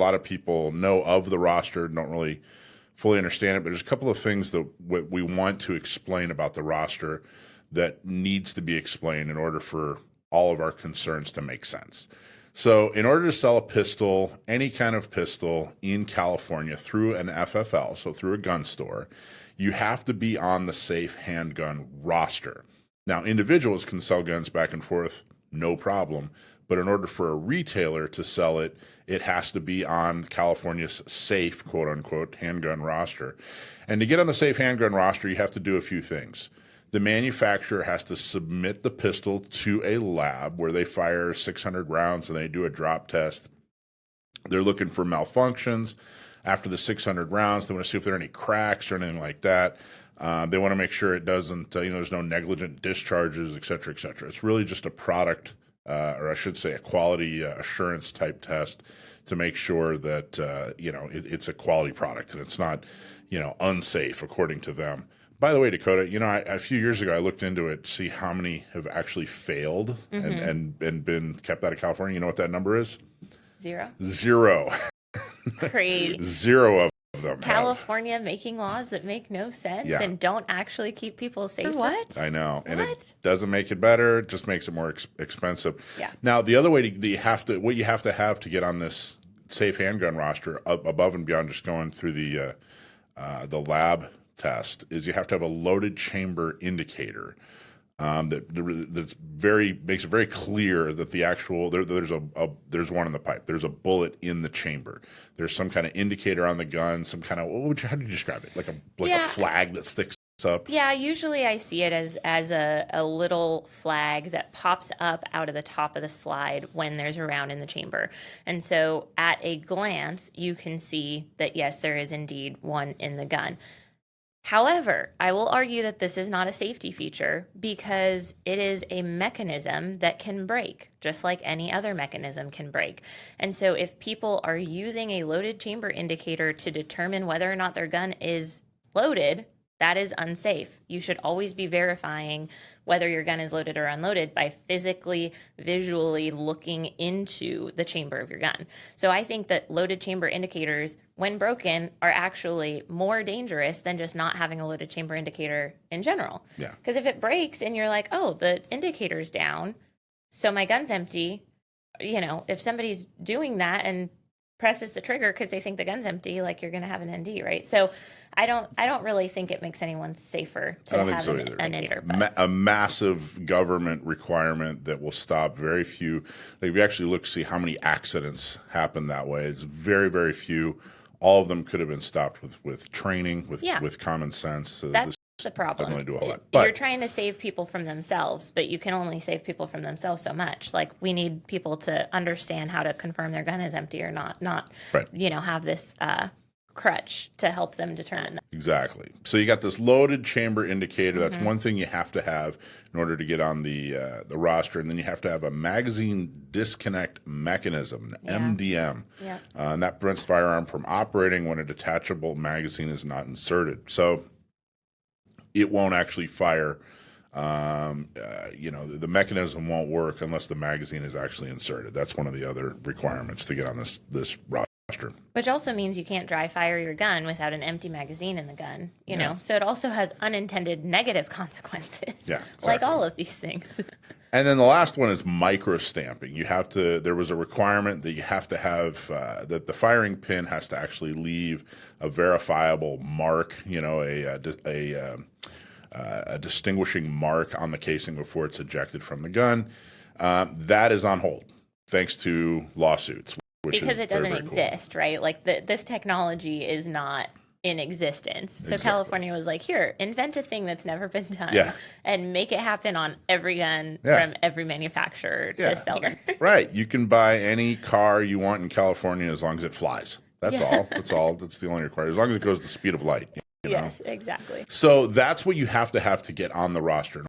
lot of people know of the roster, don't really fully understand it, but there's a couple of things that we want to explain about the roster that needs to be explained in order for all of our concerns to make sense. So in order to sell a pistol, any kind of pistol in California through an FFL, so through a gun store, you have to be on the safe handgun roster. Now, individuals can sell guns back and forth, no problem. But in order for a retailer to sell it, it has to be on California's safe, quote unquote, handgun roster. And to get on the safe handgun roster, you have to do a few things. The manufacturer has to submit the pistol to a lab where they fire 600 rounds and they do a drop test. They're looking for malfunctions. After the 600 rounds, they want to see if there are any cracks or anything like that. They want to make sure it doesn't, there's no negligent discharges, et cetera, et cetera. It's really just a product, or I should say a quality assurance type test to make sure that, it's a quality product and it's not, unsafe according to them. By the way, Dakota, a few years ago, I looked into it to see how many have actually failed and been kept out of California. You know what that number is? Zero. Crazy. Zero of them. California making laws that make no sense and don't actually keep people safe. What? I know. And it doesn't make it better. It just makes it more expensive. Yeah. Now, the other way what you have to get on this safe handgun roster above and beyond just going through the lab test is you have to have a loaded chamber indicator that's makes it very clear that the actual there's one in the pipe. There's a bullet in the chamber. There's some kind of indicator on the gun. Some kind of how do you describe it? Like a flag that sticks up. Yeah, usually I see it as a little flag that pops up out of the top of the slide when there's a round in the chamber. And so at a glance, you can see that yes, there is indeed one in the gun. However, I will argue that this is not a safety feature because it is a mechanism that can break, just like any other mechanism can break. And so if people are using a loaded chamber indicator to determine whether or not their gun is loaded, that is unsafe. You should always be verifying whether your gun is loaded or unloaded by physically, visually looking into the chamber of your gun. So I think that loaded chamber indicators, when broken, are actually more dangerous than just not having a loaded chamber indicator in general. Yeah. Because if it breaks and you're like, oh, the indicator's down, so my gun's empty, if somebody's doing that and presses the trigger because they think the gun's empty, like you're going to have an ND, right? So I don't really think it makes anyone safer to have an indicator. A massive government requirement that will stop very few. Like we actually look to see how many accidents happen that way. It's very, very few. All of them could have been stopped with training, with common sense. So that's the problem. Doesn't really do all that. But you're trying to save people from themselves, but you can only save people from themselves so much. Like we need people to understand how to confirm their gun is empty or not right. Have this crutch to help them determine that. Exactly. So you got this loaded chamber indicator. That's one thing you have to have in order to get on the roster, and then you have to have a magazine disconnect mechanism, MDM, and that prevents the firearm from operating when a detachable magazine is not inserted. So it won't actually fire. The mechanism won't work unless the magazine is actually inserted. That's one of the other requirements to get on this roster. Which also means you can't dry fire your gun without an empty magazine in the gun, know? So it also has unintended negative consequences, like all of these things. And then the last one is micro stamping. There was a requirement that you have to have, that the firing pin has to actually leave a verifiable mark, a distinguishing mark on the casing before it's ejected from the gun. That is on hold, thanks to lawsuits. Because it doesn't exist, right? Like this technology is not in existence. So California was like, here, invent a thing that's never been done and make it happen on every gun from every manufacturer to sell it. Right. You can buy any car you want in California as long as it flies. That's all. That's all. That's the only requirement. As long as it goes the speed of light. Yes, exactly. So that's what you have to get on the roster.